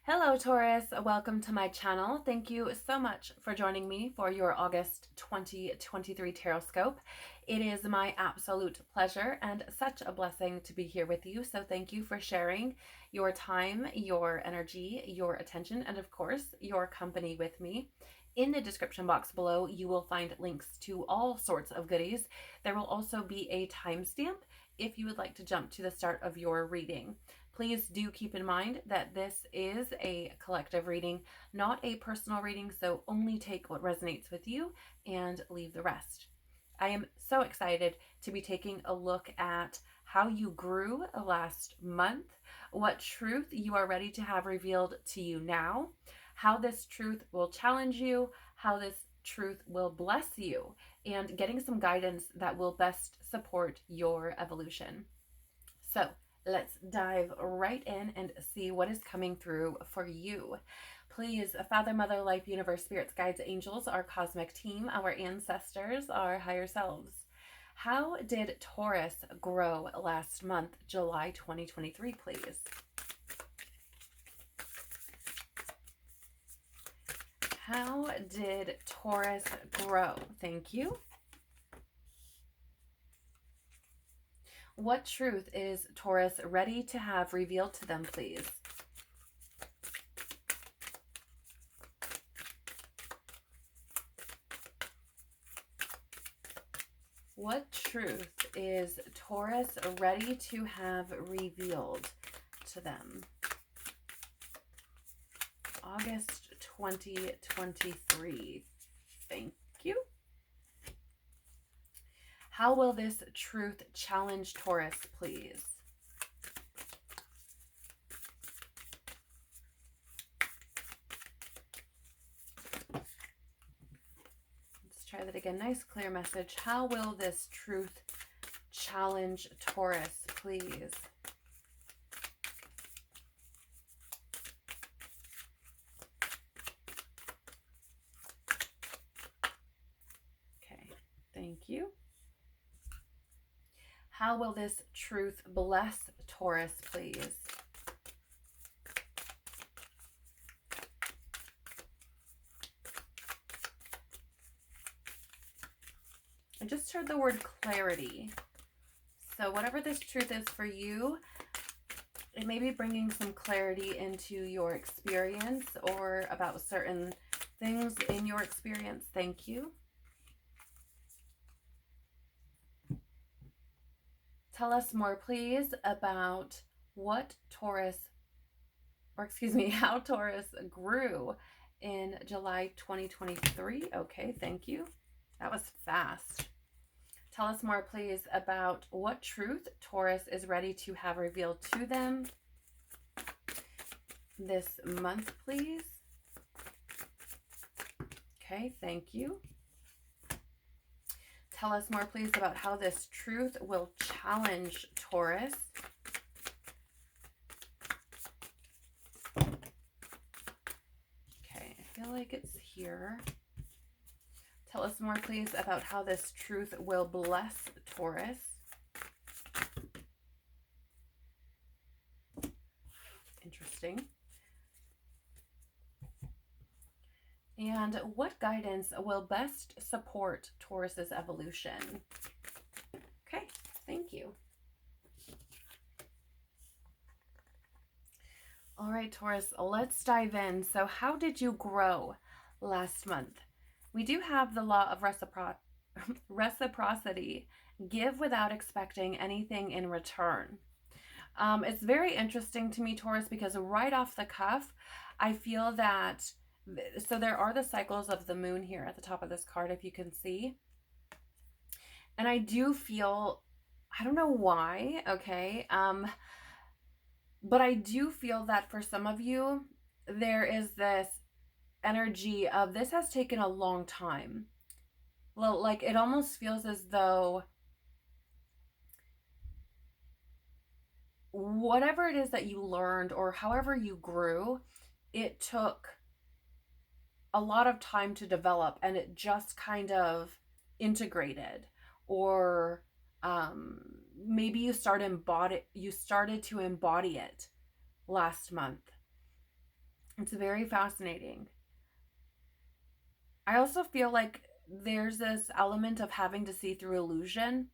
Hello Taurus, welcome to my channel. Thank you so much for joining me for your August 2023 Tarotscope. It is my absolute pleasure and such a blessing to be here with you. So thank you for sharing your time, your energy, your attention, and of course, your company with me. In the description box below, you will find links to all sorts of goodies. There will also be a timestamp if you would like to jump to the start of your reading. Please do keep in mind that this is a collective reading, not a personal reading, so only take what resonates with you and leave the rest. I am so excited to be taking a look at how you grew last month, what truth you are ready to have revealed to you now, how this truth will challenge you, how this truth will bless you, and getting some guidance that will best support your evolution. So let's dive right in and see what is coming through for you. Please, Father, Mother, Life, Universe, Spirits, Guides, Angels, our cosmic team, our ancestors, our higher selves. How did Taurus grow last month, July 2023, please? How did Taurus grow? Thank you. What truth is Taurus ready to have revealed to them, please? What truth is Taurus ready to have revealed to them? August 2023. Thank you. How will this truth challenge Taurus, please? Let's try that again. Nice, clear message. How will this truth challenge Taurus, please? Okay, thank you. How will this truth bless Taurus, please? I just heard the word clarity. So whatever this truth is for you, it may be bringing some clarity into your experience or about certain things in your experience. Thank you. Tell us more, please, about what Taurus, or excuse me, how Taurus grew in July 2023. Okay, thank you. That was fast. Tell us more, please, about what truth Taurus is ready to have revealed to them this month, please. Okay, thank you. Tell us more, please, about how this truth will challenge Taurus. Okay, I feel like it's here. Tell us more, please, about how this truth will bless Taurus. Interesting. And what guidance will best support Taurus's evolution? Okay, thank you. All right, Taurus, let's dive in. So how did you grow last month? We do have the law of reciprocity. Give without expecting anything in return. It's very interesting to me, Taurus, because right off the cuff, I feel that, so there are the cycles of the moon here at the top of this card, if you can see. And I do feel, I don't know why, okay, but I do feel that for some of you, there is this energy of this has taken a long time. Well, like it almost feels as though whatever it is that you learned or however you grew, it took a lot of time to develop and it just kind of integrated, or maybe you started to embody it last month. It's very fascinating. I also feel like there's this element of having to see through illusion.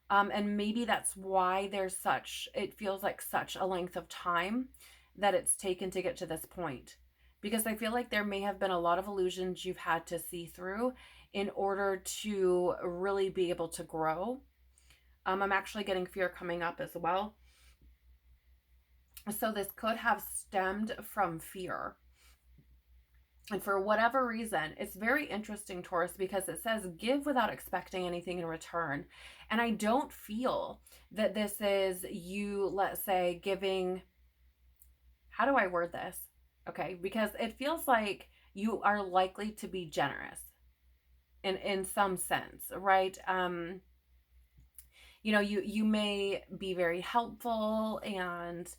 And maybe that's why it feels like such a length of time that it's taken to get to this point. Because I feel like there may have been a lot of illusions you've had to see through in order to really be able to grow. I'm actually getting fear coming up as well. So this could have stemmed from fear. And for whatever reason, it's very interesting, Taurus, because it says give without expecting anything in return. And I don't feel that this is you, let's say, giving. How do I word this? Okay, because it feels like you are likely to be generous in some sense, right? You may be very helpful and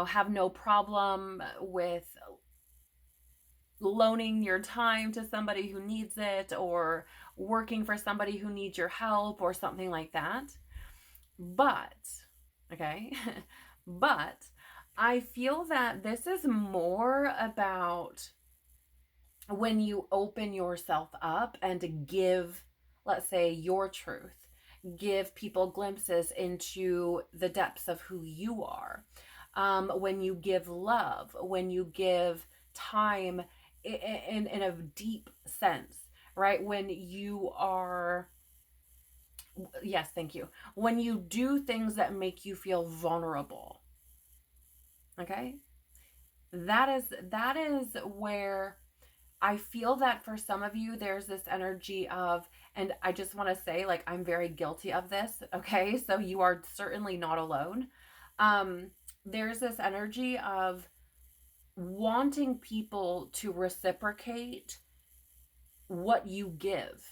have no problem with loaning your time to somebody who needs it, or working for somebody who needs your help, or something like that. But, okay, but I feel that this is more about when you open yourself up and give, let's say, your truth, give people glimpses into the depths of who you are. When you give love, when you give time in a deep sense, right? When you are, yes, thank you. When you do things that make you feel vulnerable, okay? That is where I feel that for some of you, there's this energy of, and I just want to say, like, I'm very guilty of this, okay? So you are certainly not alone. There's this energy of wanting people to reciprocate what you give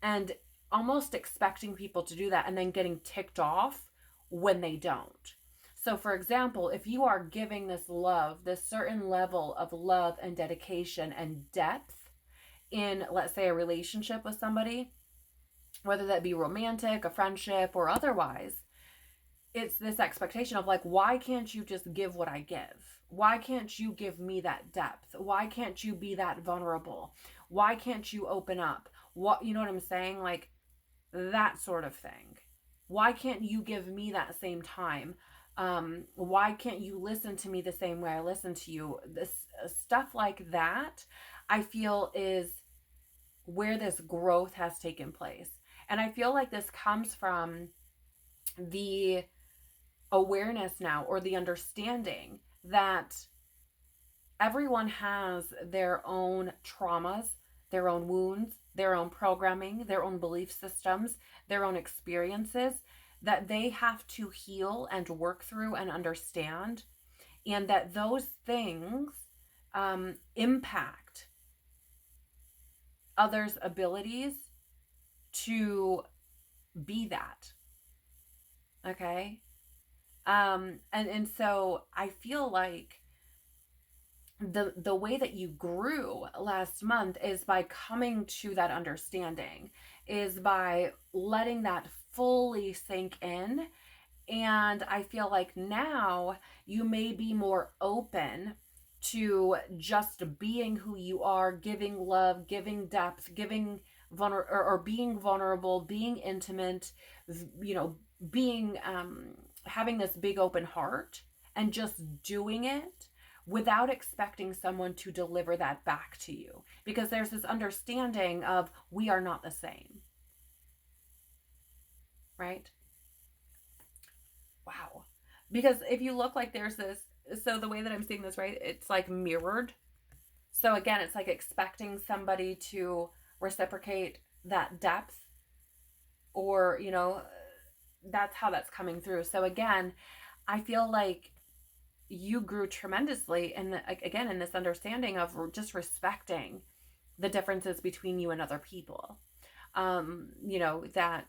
and almost expecting people to do that and then getting ticked off when they don't. So, for example, if you are giving this love, this certain level of love and dedication and depth in, let's say, a relationship with somebody, whether that be romantic, a friendship, or otherwise, it's this expectation of, like, why can't you just give what I give? Why can't you give me that depth? Why can't you be that vulnerable? Why can't you open up? What, you know what I'm saying? Like, that sort of thing. Why can't you give me that same time? Why can't you listen to me the same way I listen to you? This stuff like that, I feel, is where this growth has taken place. And I feel like this comes from the awareness now, or the understanding that everyone has their own traumas, their own wounds, their own programming, their own belief systems, their own experiences that they have to heal and work through and understand. And that those things impact others' abilities to be that. Okay? And so I feel like the way that you grew last month is by coming to that understanding, is by letting that fully sink in. And I feel like now you may be more open to just being who you are, giving love, giving depth, giving or being vulnerable, being intimate, being having this big open heart and just doing it without expecting someone to deliver that back to you, because there's this understanding of we are not the same, right? Wow. Because if you look, like, there's this, so the way that I'm seeing this, right, it's like mirrored. So again, it's like expecting somebody to reciprocate that depth, or that's how that's coming through. So again, I feel like you grew tremendously in again, in this understanding of just respecting the differences between you and other people. That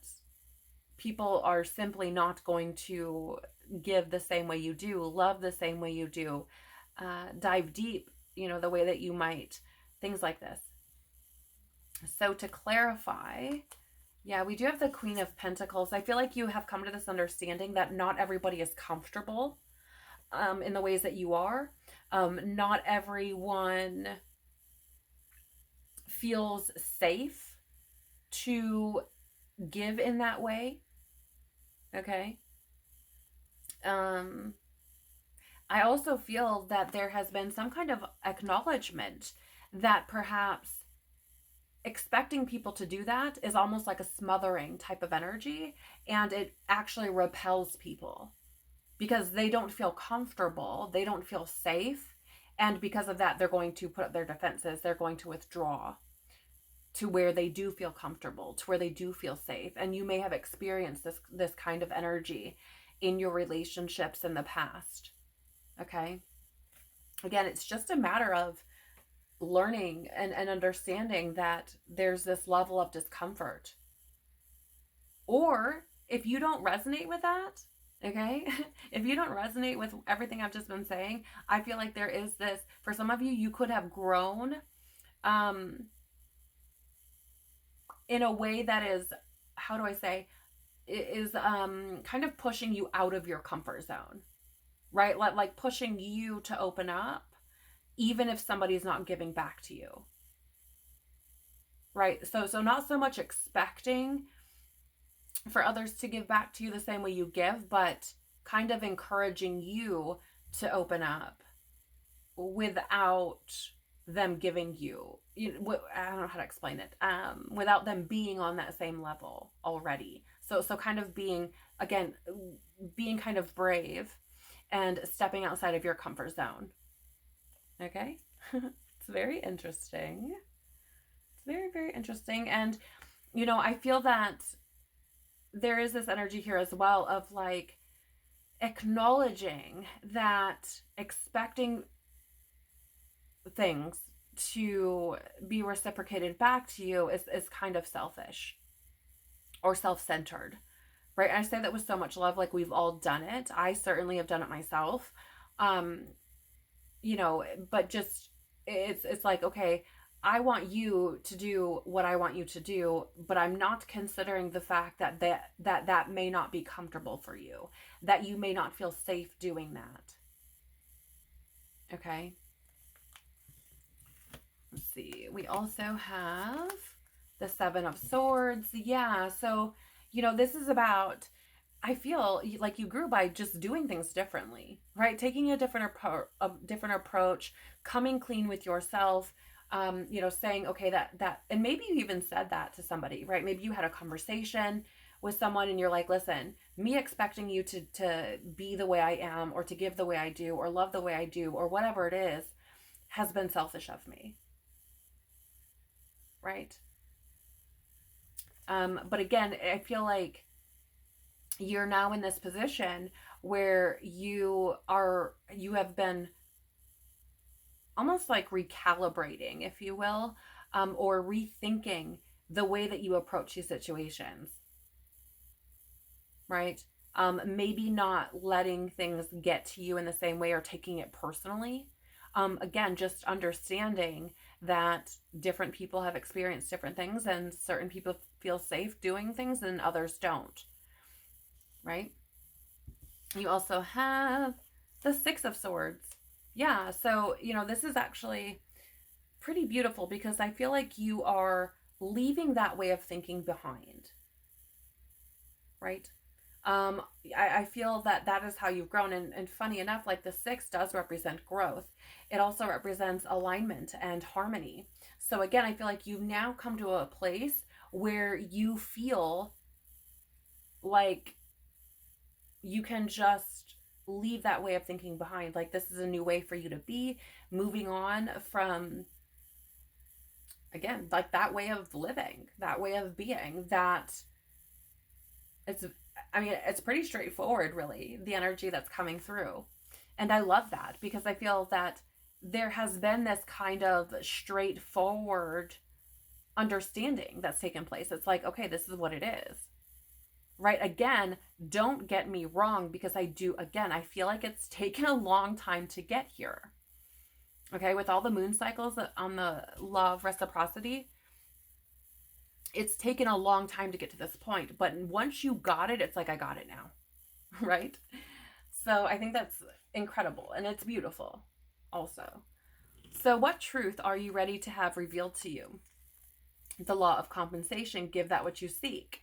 people are simply not going to give the same way you do, love the same way you do, dive deep, the way that you might, things like this. So to clarify, yeah, we do have the Queen of Pentacles. I feel like you have come to this understanding that not everybody is comfortable in the ways that you are. Not everyone feels safe to give in that way. Okay. I also feel that there has been some kind of acknowledgement that perhaps expecting people to do that is almost like a smothering type of energy, and it actually repels people because they don't feel comfortable, they don't feel safe, and because of that they're going to put up their defenses, they're going to withdraw to where they do feel comfortable, to where they do feel safe. And you may have experienced this kind of energy in your relationships in the past. Okay? Again, it's just a matter of learning and understanding that there's this level of discomfort. Or if you don't resonate with that, okay, if you don't resonate with everything I've just been saying, I feel like there is this, for some of you, you could have grown in a way that is, how do I say, is kind of pushing you out of your comfort zone, right? Like pushing you to open up, even if somebody's not giving back to you, right? So not so much expecting for others to give back to you the same way you give, but kind of encouraging you to open up without them giving you, I don't know how to explain it, without them being on that same level already. So kind of being, again, being kind of brave and stepping outside of your comfort zone. Okay? It's very interesting. It's very, very interesting. And, I feel that there is this energy here as well of like acknowledging that expecting things to be reciprocated back to you is kind of selfish or self-centered, right? And I say that with so much love, like we've all done it. I certainly have done it myself. But just it's like, okay, I want you to do what I want you to do, but I'm not considering the fact that may not be comfortable for you, that you may not feel safe doing that. Okay. Let's see. We also have the Seven of Swords. Yeah. So, this is about, I feel like you grew by just doing things differently, right? Taking a different approach, coming clean with yourself, saying, okay, that, and maybe you even said that to somebody, right? Maybe you had a conversation with someone and you're like, listen, me expecting you to be the way I am, or to give the way I do, or love the way I do, or whatever it is, has been selfish of me. Right? But again, I feel like you're now in this position where you have been almost like recalibrating, if you will, or rethinking the way that you approach these situations, right? Maybe not letting things get to you in the same way or taking it personally. Again, just understanding that different people have experienced different things, and certain people feel safe doing things and others don't, right? You also have the Six of Swords. Yeah, so, this is actually pretty beautiful because I feel like you are leaving that way of thinking behind, right? I feel that is how you've grown. And funny enough, like the six does represent growth. It also represents alignment and harmony. So again, I feel like you've now come to a place where you feel like you can just leave that way of thinking behind. Like this is a new way for you to be, moving on from, again, like that way of living, that way of being, that it's pretty straightforward, really, the energy that's coming through. And I love that because I feel that there has been this kind of straightforward understanding that's taken place. It's like, okay, this is what it is, right? Again, don't get me wrong, because I feel like it's taken a long time to get here. Okay, with all the moon cycles on the law of reciprocity, it's taken a long time to get to this point, but once you got it, it's like, I got it now, right? So I think that's incredible and it's beautiful. also. So what truth are you ready to have revealed to you? The law of compensation, give that what you seek.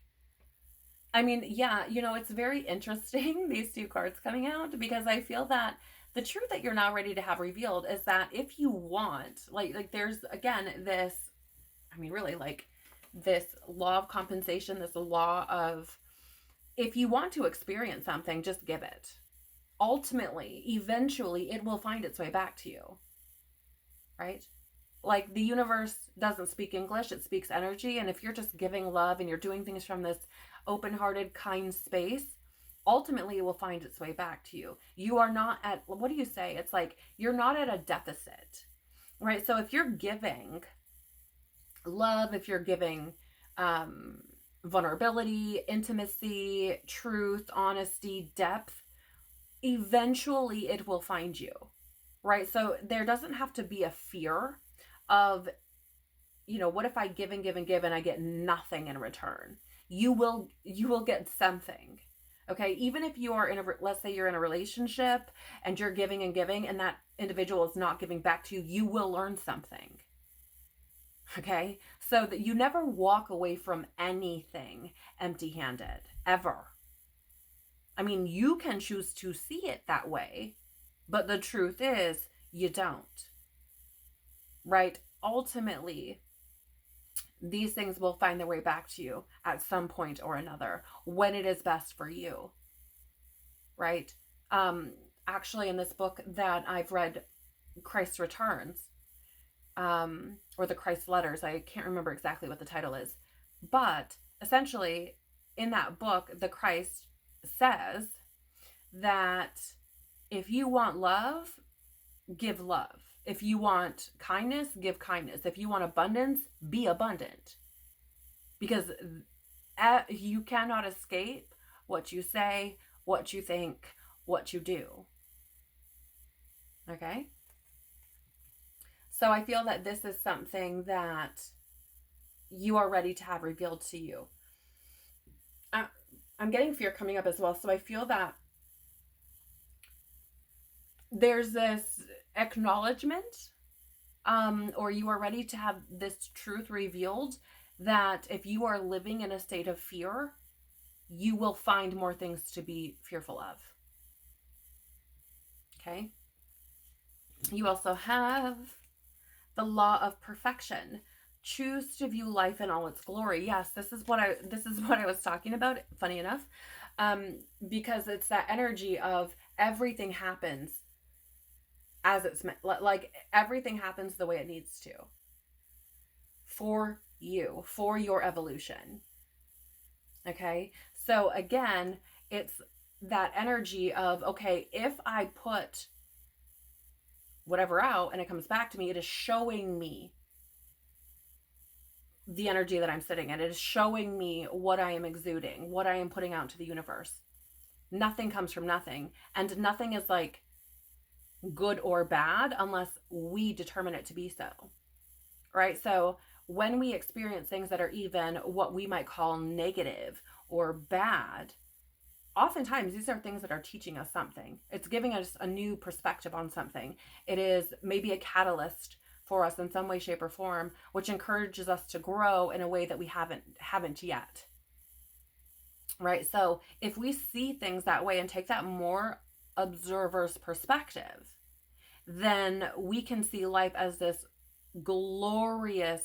I mean, yeah, it's very interesting, these two cards coming out, because I feel that the truth that you're now ready to have revealed is that if you want, like there's, again, this, I mean, really, like, this law of compensation, this law of, if you want to experience something, just give it. Ultimately, eventually, it will find its way back to you, right? Like, the universe doesn't speak English, it speaks energy. And if you're just giving love and you're doing things from this open-hearted, kind space, ultimately it will find its way back to you. You are not at, what do you say? It's like, you're not at a deficit, right? So if you're giving love, if you're giving vulnerability, intimacy, truth, honesty, depth, eventually it will find you, right? So there doesn't have to be a fear of, what if I give and give and give and I get nothing in return? You will get something. Okay, even if you are let's say you're in a relationship and you're giving and giving and that individual is not giving back to you, you will learn something. Okay, so that you never walk away from anything empty-handed, ever. I mean, you can choose to see it that way, but the truth is you don't, right? Ultimately, these things will find their way back to you at some point or another when it is best for you, right? Actually, in this book that I've read, Christ Returns, or the Christ Letters, I can't remember exactly what the title is, but essentially in that book, the Christ says that if you want love, give love. If you want kindness, give kindness. If you want abundance, be abundant. Because you cannot escape what you say, what you think, what you do. Okay? So I feel that this is something that you are ready to have revealed to you. I'm getting fear coming up as well. So I feel that there's this acknowledgement, or you are ready to have this truth revealed, that if you are living in a state of fear, you will find more things to be fearful of. Okay? You also have the law of perfection. Choose to view life in all its glory. Yes, this is what I was talking about, funny enough, because it's that energy of everything happens as it's meant, like everything happens the way it needs to for you, for your evolution. Okay, so again, it's that energy of, okay, if I put whatever out and it comes back to me, it is showing me the energy that I'm sitting in. It is showing me what I am exuding, what I am putting out to the universe. Nothing comes from nothing, and nothing is like good or bad unless we determine it to be so, right? So when we experience things that are even what we might call negative or bad, oftentimes these are things that are teaching us something. It's giving us a new perspective on something. It is maybe a catalyst for us in some way, shape, or form, which encourages us to grow in a way that we haven't yet. Right? So if we see things that way and take that more observer's perspective, then we can see life as this glorious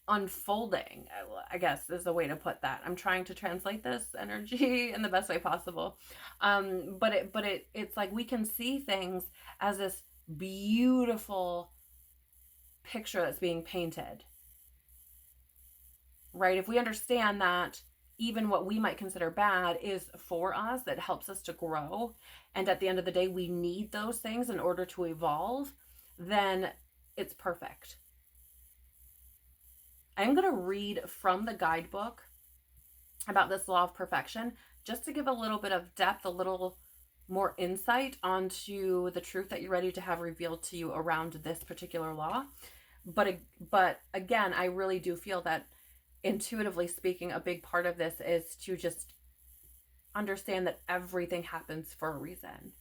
unfolding, I guess is the way to put that. I'm trying to translate this energy in the best way possible. But it's like we can see things as this beautiful picture that's being painted, right? If we understand that even what we might consider bad is for us, that helps us to grow, and at the end of the day, we need those things in order to evolve, then it's perfect. I'm going to read from the guidebook about this law of perfection, just to give a little bit of depth, a little more insight onto the truth that you're ready to have revealed to you around this particular law. But again, I really do feel that, intuitively speaking, a big part of this is to just understand that everything happens for a reason.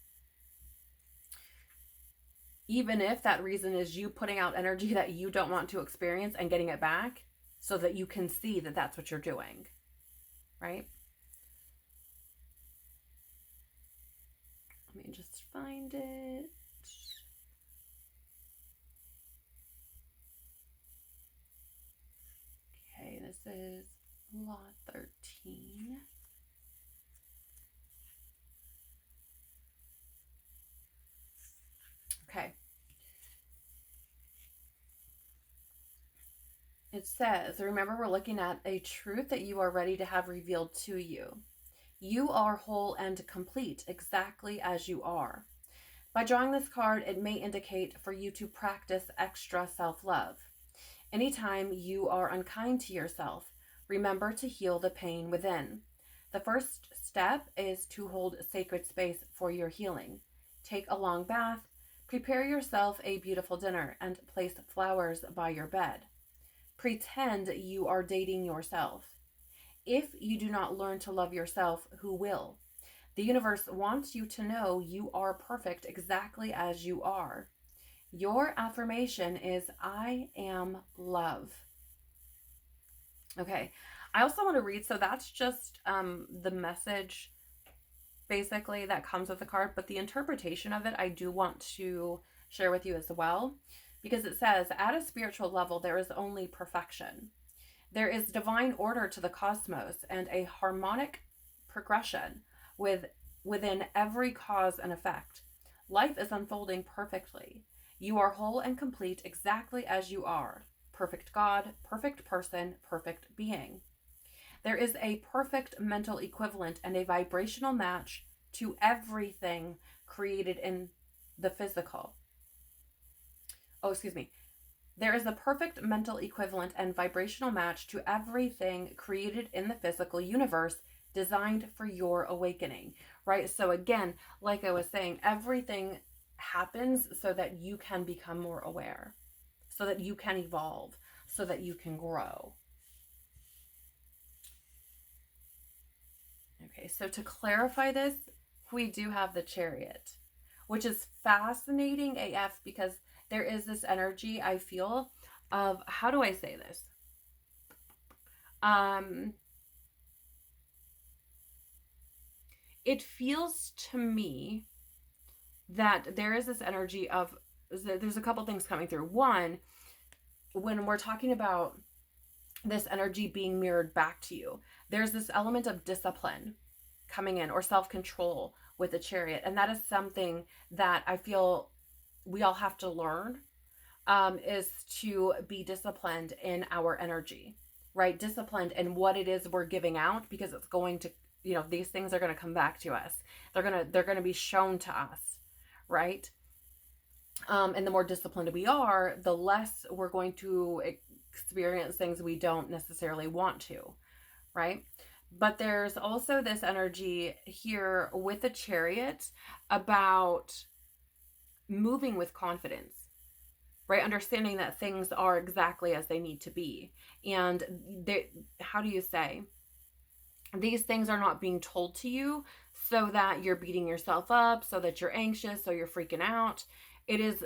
even if that reason is you putting out energy that you don't want to experience and getting it back so that you can see that that's what you're doing, right? Let me just find it. Okay, this is Law 13. Okay. It says, remember, we're looking at a truth that you are ready to have revealed to you. You are whole and complete exactly as you are. By drawing this card, it may indicate for you to practice extra self-love. Anytime you are unkind to yourself, remember to heal the pain within. The first step is to hold sacred space for your healing. Take a long bath, prepare yourself a beautiful dinner, and place flowers by your bed. Pretend you are dating yourself. If you do not learn to love yourself, who will? The universe wants you to know you are perfect exactly as you are. Your affirmation is, I am love. Okay, I also want to read, so that's just the message basically that comes with the card, but the interpretation of it I do want to share with you as well, because it says, at a spiritual level, there is only perfection. There is divine order to the cosmos and a harmonic progression within every cause and effect. Life is unfolding perfectly. You are whole and complete exactly as you are. Perfect God, perfect person, perfect being. There is a perfect mental equivalent and a vibrational match to everything created in the physical. There is a perfect mental equivalent and vibrational match to everything created in the physical universe designed for your awakening, right? So again, like I was saying, everything happens so that you can become more aware, so that you can evolve, so that you can grow. Okay, so to clarify this, we do have the Chariot, which is fascinating AF because there is this energy I feel of, how do I say this? It feels to me that there is this energy of, there's a couple things coming through. One, when we're talking about this energy being mirrored back to you, there's this element of discipline coming in, or self-control with the Chariot. And that is something that I feel we all have to learn, is to be disciplined in our energy, right? Disciplined in what it is we're giving out, because it's going to, these things are going to come back to us. They're going to be shown to us, right? And the more disciplined we are, the less we're going to experience things we don't necessarily want to, right? But there's also this energy here with the Chariot about moving with confidence, right? Understanding that things are exactly as they need to be. And how do you say? These things are not being told to you so that you're beating yourself up, so that you're anxious, so you're freaking out. It is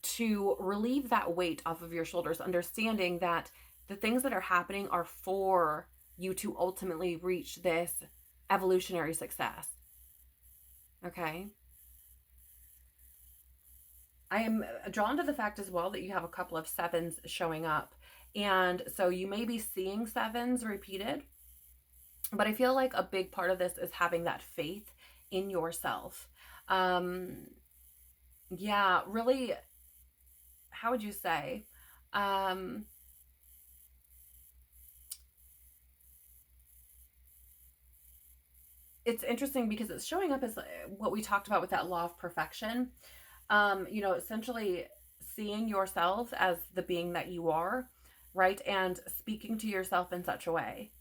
to relieve that weight off of your shoulders, understanding that the things that are happening are for you to ultimately reach this evolutionary success. Okay? I am drawn to the fact as well that you have a couple of sevens showing up. And so you may be seeing sevens repeated, but I feel like a big part of this is having that faith in yourself. Yeah, really, how would you say? It's interesting because it's showing up as what we talked about with that law of perfection. Essentially seeing yourself as the being that you are, right? And speaking to yourself in such a way.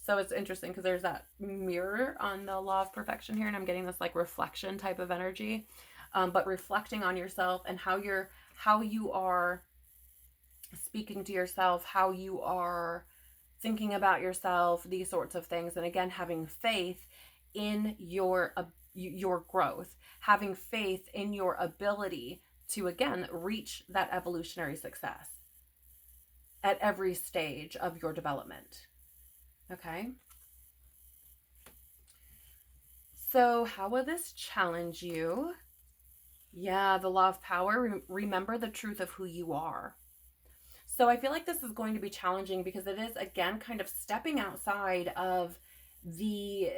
So it's interesting because there's that mirror on the law of perfection here, and I'm getting this like reflection type of energy, but reflecting on yourself and how you are speaking to yourself, how you are thinking about yourself, these sorts of things. And again, having faith in your your growth, having faith in your ability to, again, reach that evolutionary success at every stage of your development. Okay? So, how will this challenge you? Yeah, the law of power. Remember the truth of who you are. So, I feel like this is going to be challenging because it is, again, kind of stepping outside of the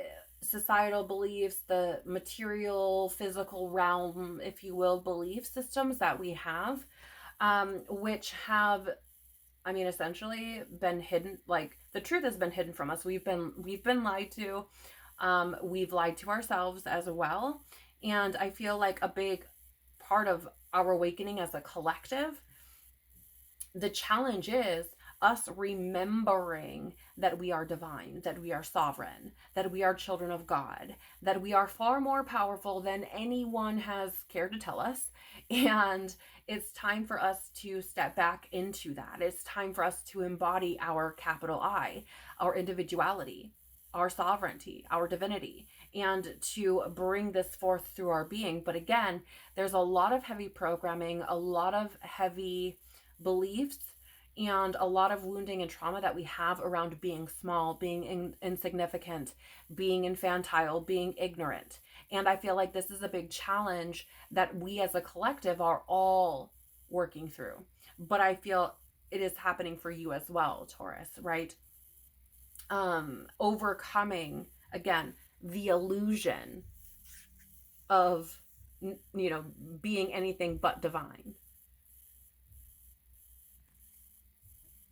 societal beliefs, the material, physical realm, if you will, belief systems that we have, which have, I mean, essentially been hidden. Like, the truth has been hidden from us. We've been lied to. We've lied to ourselves as well. And I feel like a big part of our awakening as a collective, the challenge is us remembering that we are divine, that we are sovereign, that we are children of God, that we are far more powerful than anyone has cared to tell us. And it's time for us to step back into that. It's time for us to embody our capital I, our individuality, our sovereignty, our divinity, and to bring this forth through our being. But again, there's a lot of heavy programming, a lot of heavy beliefs, and a lot of wounding and trauma that we have around being small, being insignificant, being infantile, being ignorant. And I feel like this is a big challenge that we as a collective are all working through. But I feel it is happening for you as well, Taurus, right? Overcoming, again, the illusion of, being anything but divine.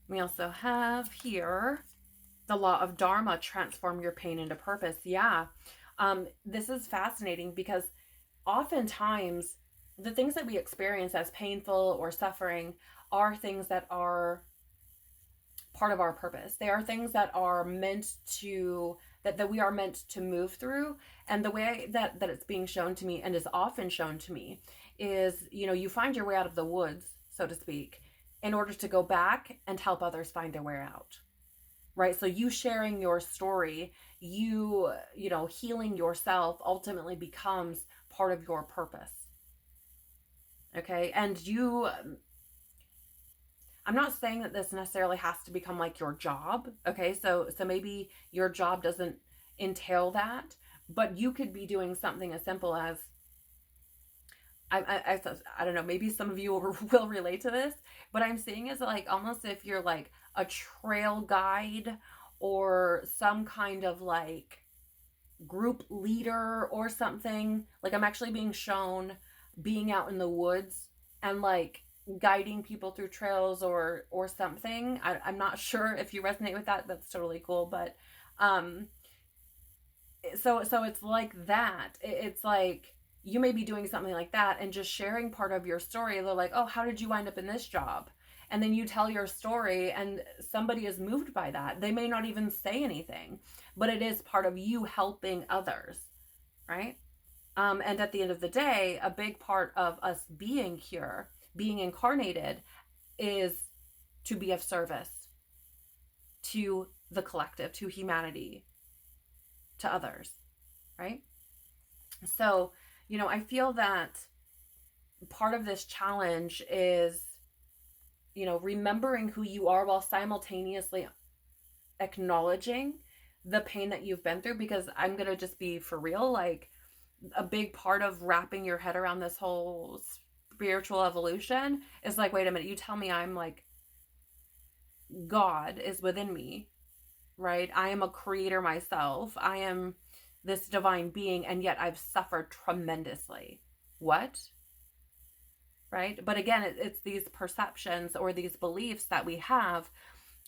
We also have here the law of Dharma, transform your pain into purpose. Yeah. This is fascinating because oftentimes the things that we experience as painful or suffering are things that are part of our purpose. They are things that are meant to, that we are meant to move through. And the way that it's being shown to me, and is often shown to me, is, you find your way out of the woods, so to speak, in order to go back and help others find their way out. Right? So you sharing your story, you healing yourself ultimately becomes part of your purpose. Okay? And I'm not saying that this necessarily has to become like your job. Okay? So maybe your job doesn't entail that, but you could be doing something as simple as, I don't know, maybe some of you will relate to this, but I'm seeing is like almost if you're like a trail guide or some kind of like group leader or something. Like, I'm actually being shown being out in the woods and like guiding people through trails or something. I'm not sure if you resonate with that. That's totally cool. But so it's like that. It's like you may be doing something like that and just sharing part of your story. They're like, oh, how did you wind up in this job? And then you tell your story and somebody is moved by that. They may not even say anything, but it is part of you helping others, right? And at the end of the day, a big part of us being here, being incarnated, is to be of service to the collective, to humanity, to others, right? So, I feel that part of this challenge is, remembering who you are while simultaneously acknowledging the pain that you've been through. Because I'm going to just be for real, like, a big part of wrapping your head around this whole spiritual evolution is like, wait a minute, you tell me I'm like, God is within me, right? I am a creator myself. I am this divine being, and yet I've suffered tremendously. What? Right? But again, it's these perceptions or these beliefs that we have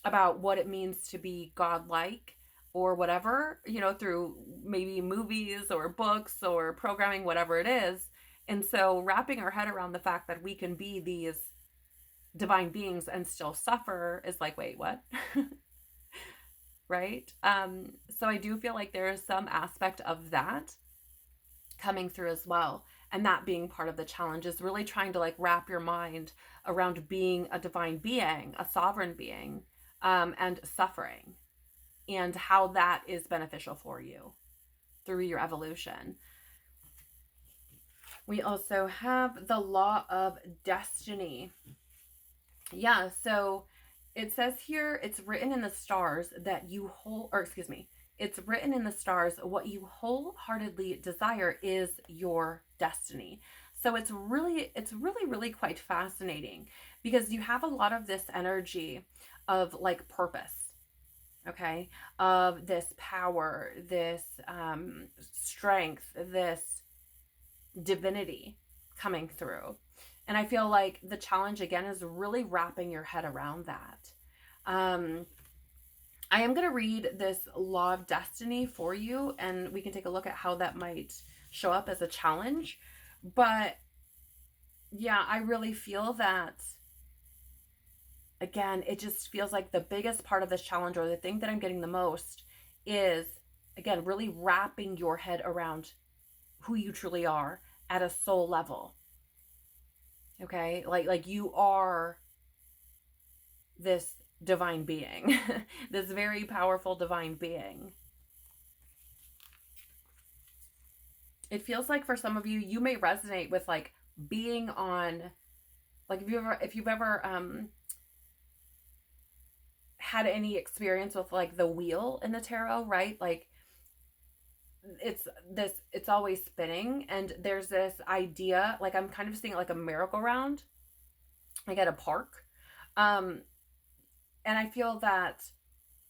about what it means to be godlike or whatever, through maybe movies or books or programming, whatever it is. And so wrapping our head around the fact that we can be these divine beings and still suffer is like, wait, what? Right? So I do feel like there is some aspect of that coming through as well. And that being part of the challenge is really trying to like wrap your mind around being a divine being, a sovereign being, and suffering, and how that is beneficial for you through your evolution. We also have the law of destiny. Yeah, so it says here, it's written in the stars that you it's written in the stars what you wholeheartedly desire is your destiny. So it's really quite fascinating because you have a lot of this energy of like purpose, okay, of this power, this strength, this divinity coming through. And I feel like the challenge again is really wrapping your head around that. I am going to read this law of destiny for you, and we can take a look at how that might show up as a challenge. But yeah, I really feel that, again, it just feels like the biggest part of this challenge, or the thing that I'm getting the most, is, again, really wrapping your head around who you truly are at a soul level. Okay, like you are this divine being, this very powerful divine being. It feels like for some of you, you may resonate with like being on, like if you've ever had any experience with like the wheel in the tarot, right? Like it's always spinning, and there's this idea, like I'm kind of seeing like a merry-go-round, like at a park. And I feel that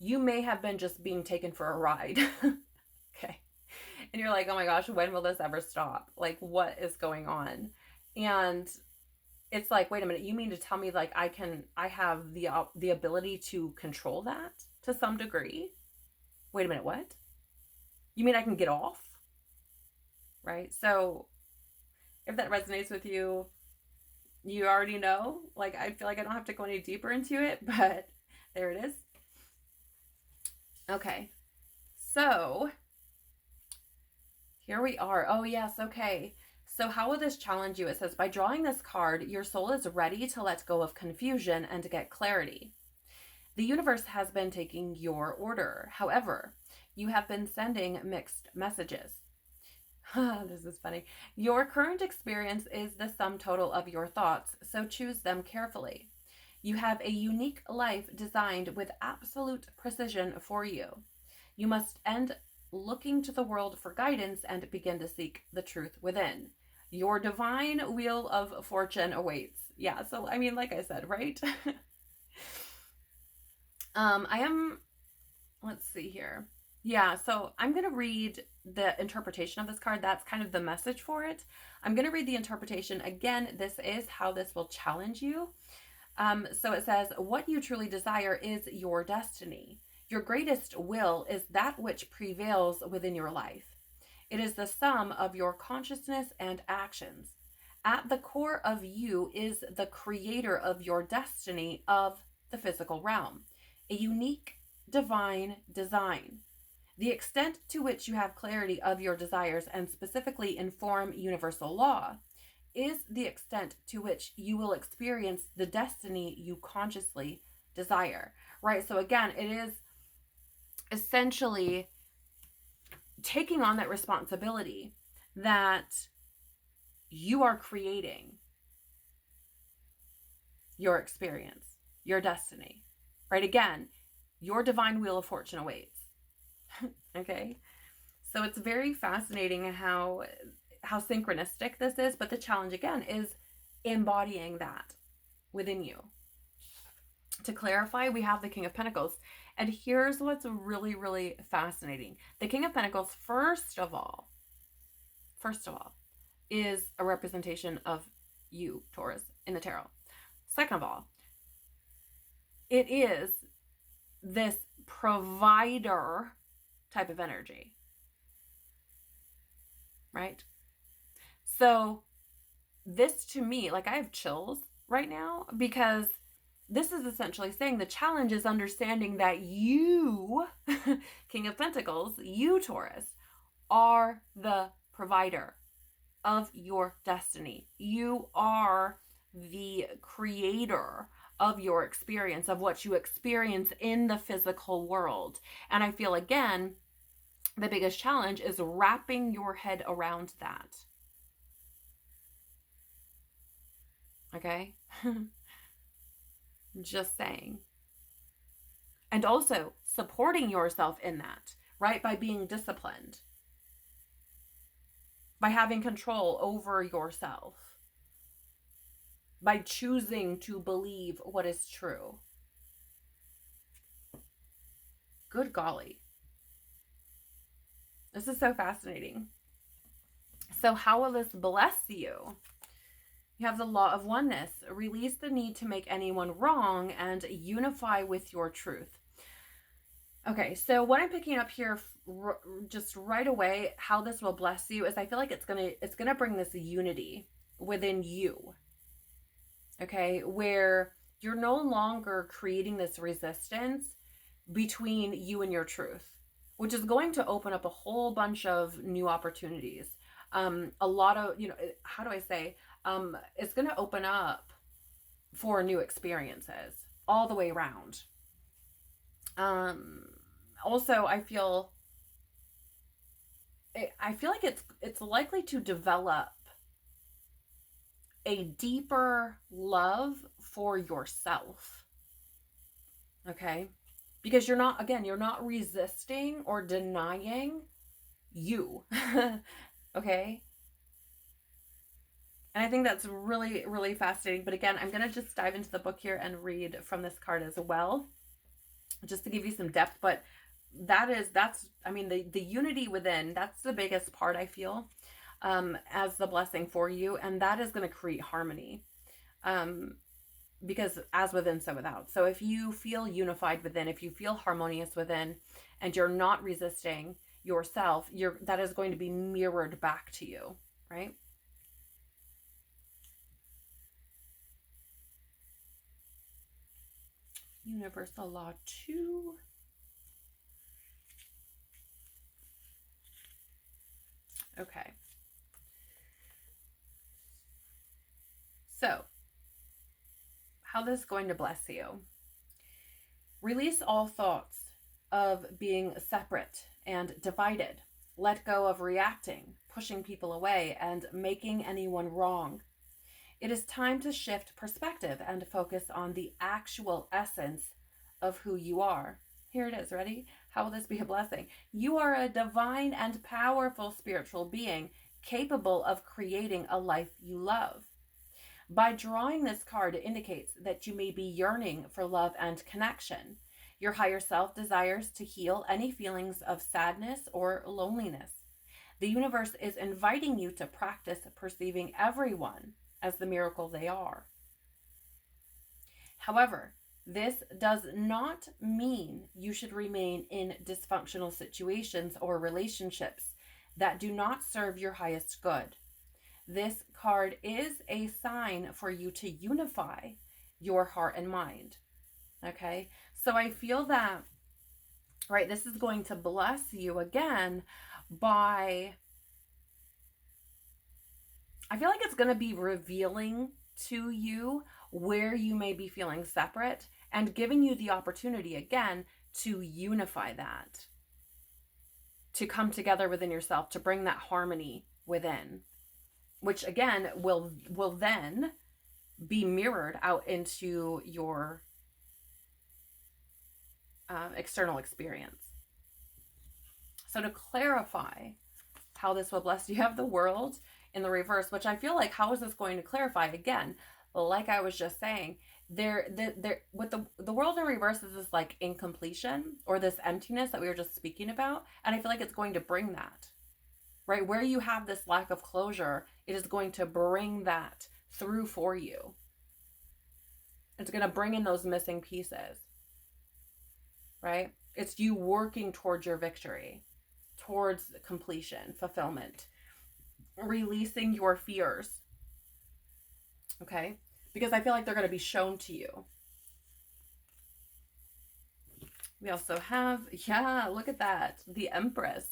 you may have been just being taken for a ride. Okay. And you're like, oh my gosh, when will this ever stop? Like, what is going on? And it's like, wait a minute, you mean to tell me like I have the ability to control that to some degree? Wait a minute, what? You mean I can get off? Right? So if that resonates with you, you already know. Like, I feel like I don't have to go any deeper into it, but there it is. Okay. So here we are. Oh, yes. Okay. So how will this challenge you? It says, by drawing this card, your soul is ready to let go of confusion and to get clarity. The universe has been taking your order. However, you have been sending mixed messages. This is funny. Your current experience is the sum total of your thoughts, so choose them carefully. You have a unique life designed with absolute precision for you. You must end looking to the world for guidance and begin to seek the truth within. Your divine wheel of fortune awaits. Yeah, so I mean, like I said, right? Let's see here. Yeah, so I'm going to read the interpretation of this card. That's kind of the message for it. I'm going to read the interpretation. Again, this is how this will challenge you. So it says, what you truly desire is your destiny. Your greatest will is that which prevails within your life. It is the sum of your consciousness and actions. At the core of you is the creator of your destiny of the physical realm, a unique divine design. The extent to which you have clarity of your desires and specifically inform universal law is the extent to which you will experience the destiny you consciously desire, right? So again, it is essentially taking on that responsibility that you are creating your experience, your destiny, right? Again, your divine wheel of fortune awaits. Okay, so it's very fascinating how synchronistic this is, but the challenge again is embodying that within you. To clarify, we have the King of Pentacles, and here's what's really, really fascinating. The King of Pentacles, first of all, is a representation of you, Taurus, in the tarot. Second of all, it is this provider type of energy, right? So this to me, like I have chills right now, because this is essentially saying the challenge is understanding that you, King of Pentacles, you Taurus, are the provider of your destiny. You are the creator of your experience, of what you experience in the physical world. And I feel, again, the biggest challenge is wrapping your head around that. Okay? Just saying. And also supporting yourself in that, right? By being disciplined, by having control over yourself, by choosing to believe what is true. Good golly. This is so fascinating. So how will this bless you? You have the law of oneness. Release the need to make anyone wrong and unify with your truth. Okay, so what I'm picking up here just right away, how this will bless you, is I feel like it's gonna bring this unity within you. Okay, where you're no longer creating this resistance between you and your truth, which is going to open up a whole bunch of new opportunities. A lot of, how do I say, it's going to open up for new experiences all the way around. Also, I feel like it's likely to develop a deeper love for yourself. Okay? Because you're not resisting or denying you. Okay? And I think that's really, really fascinating. But again, I'm going to just dive into the book here and read from this card as well, just to give you some depth. But the unity within, that's the biggest part, I feel, as the blessing for you. And that is going to create harmony. Because as within, so without. So if you feel unified within, if you feel harmonious within, and you're not resisting yourself, that is going to be mirrored back to you, right? Universal Law 2. Okay. So, how this is going to bless you. Release all thoughts of being separate and divided. Let go of reacting, pushing people away, and making anyone wrong. It is time to shift perspective and focus on the actual essence of who you are. Here it is. Ready? How will this be a blessing? You are a divine and powerful spiritual being capable of creating a life you love. By drawing this card, it indicates that you may be yearning for love and connection. Your higher self desires to heal any feelings of sadness or loneliness. The universe is inviting you to practice perceiving everyone as the miracle they are. However, this does not mean you should remain in dysfunctional situations or relationships that do not serve your highest good. This card is a sign for you to unify your heart and mind. Okay? So I feel that, right, this is going to bless you again by, I feel like it's going to be revealing to you where you may be feeling separate and giving you the opportunity again to unify that, to come together within yourself, to bring that harmony within, which again will then be mirrored out into your external experience. So to clarify how this will bless you, have the World in the reverse, which I feel like, how is this going to clarify? Again, like I was just saying, what the World in reverse is this like incompletion or this emptiness that we were just speaking about, and I feel like it's going to bring that, right? Where you have this lack of closure, it is going to bring that through for you. It's going to bring in those missing pieces, right? It's you working towards your victory, towards completion, fulfillment, releasing your fears. Okay? Because I feel like they're going to be shown to you. We also have, look at that, the Empress.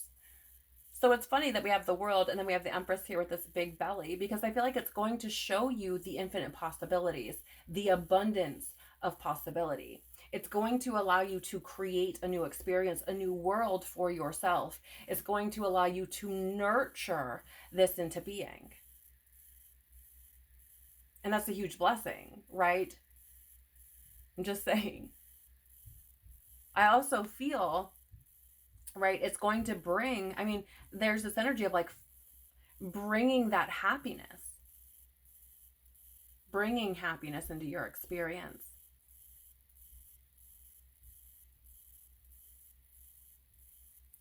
So it's funny that we have the World and then we have the Empress here with this big belly, because I feel like it's going to show you the infinite possibilities, the abundance of possibility. It's going to allow you to create a new experience, a new world for yourself. It's going to allow you to nurture this into being. And that's a huge blessing, right? I'm just saying. I also feel, right, it's going to bring, I mean, there's this energy of like bringing that happiness, bringing happiness into your experience.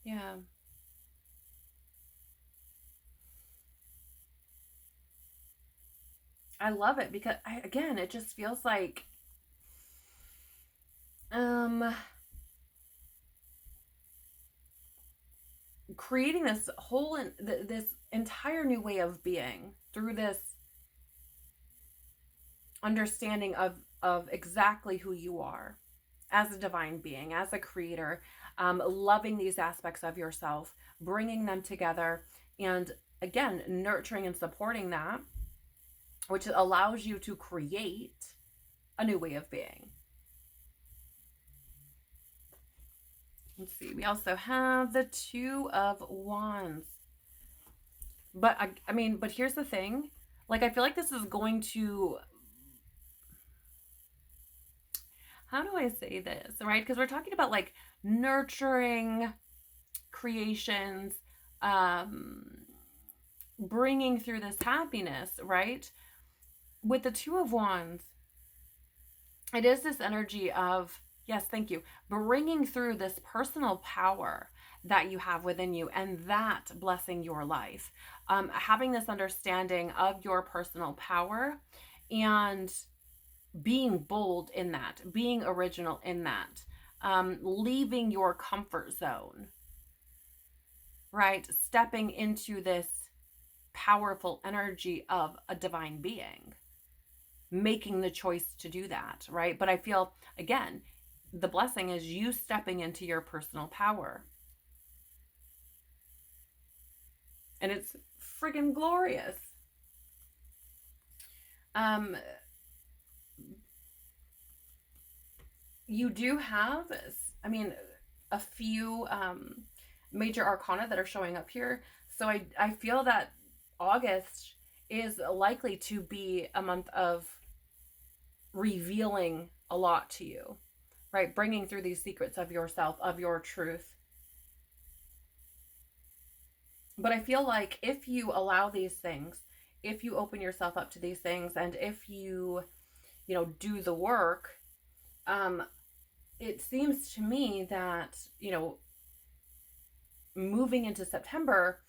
Yeah. I love it because again, it just feels like um creating this whole this entire new way of being through this understanding of exactly who you are as a divine being, as a creator, loving these aspects of yourself, bringing them together, and again, nurturing and supporting that, which allows you to create a new way of being. Let's see. We also have the Two of Wands. But I mean, but here's the thing. Like, I feel like this is going to, how do I say this, right? Because we're talking about like nurturing creations, um, bringing through this happiness, right? With the Two of Wands, it is this energy of, yes, thank you, bringing through this personal power that you have within you and that blessing your life. Having this understanding of your personal power and being bold in that, being original in that, leaving your comfort zone, right? Stepping into this powerful energy of a divine being, making the choice to do that, right? But I feel, again, the blessing is you stepping into your personal power. And it's friggin' glorious. You do have, I mean, a few major arcana that are showing up here. So I feel that August is likely to be a month of revealing a lot to you, right? Bringing through these secrets of yourself, of your truth. But I feel like if you allow these things, if you open yourself up to these things, and if you, do the work, it seems to me that, moving into September,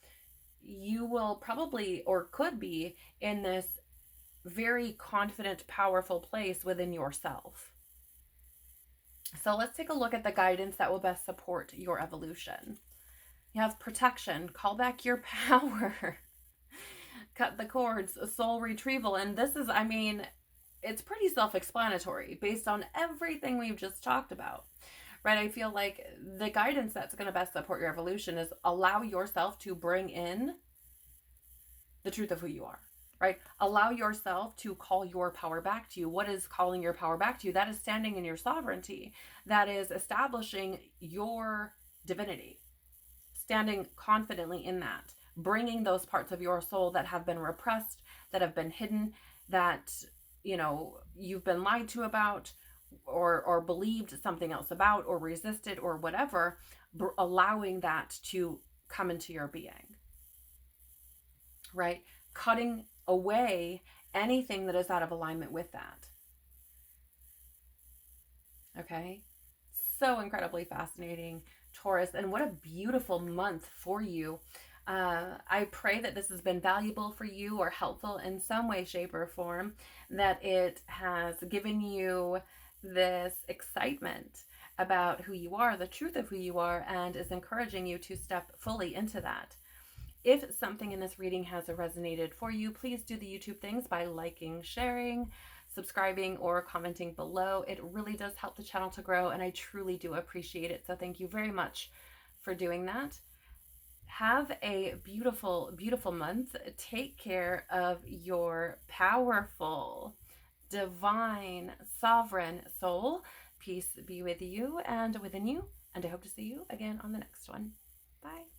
you will probably or could be in this very confident, powerful place within yourself. So let's take a look at the guidance that will best support your evolution. You have protection, call back your power, cut the cords, soul retrieval. And this is, I mean, it's pretty self-explanatory based on everything we've just talked about, right? I feel like the guidance that's going to best support your evolution is allow yourself to bring in the truth of who you are, right? Allow yourself to call your power back to you. What is calling your power back to you? That is standing in your sovereignty. That is establishing your divinity, standing confidently in that, bringing those parts of your soul that have been repressed, that have been hidden, that, you've been lied to about, or believed something else about, or resisted, or whatever, allowing that to come into your being, right? Cutting away anything that is out of alignment with that. Okay? So incredibly fascinating, Taurus, and what a beautiful month for you. I pray that this has been valuable for you or helpful in some way, shape, or form, that it has given you this excitement about who you are, the truth of who you are, and is encouraging you to step fully into that. If something in this reading has resonated for you, please do the YouTube things by liking, sharing, subscribing, or commenting below. It really does help the channel to grow, and I truly do appreciate it. So thank you very much for doing that. Have a beautiful, beautiful month. Take care of your powerful, divine, sovereign soul. Peace be with you and within you. And I hope to see you again on the next one. Bye.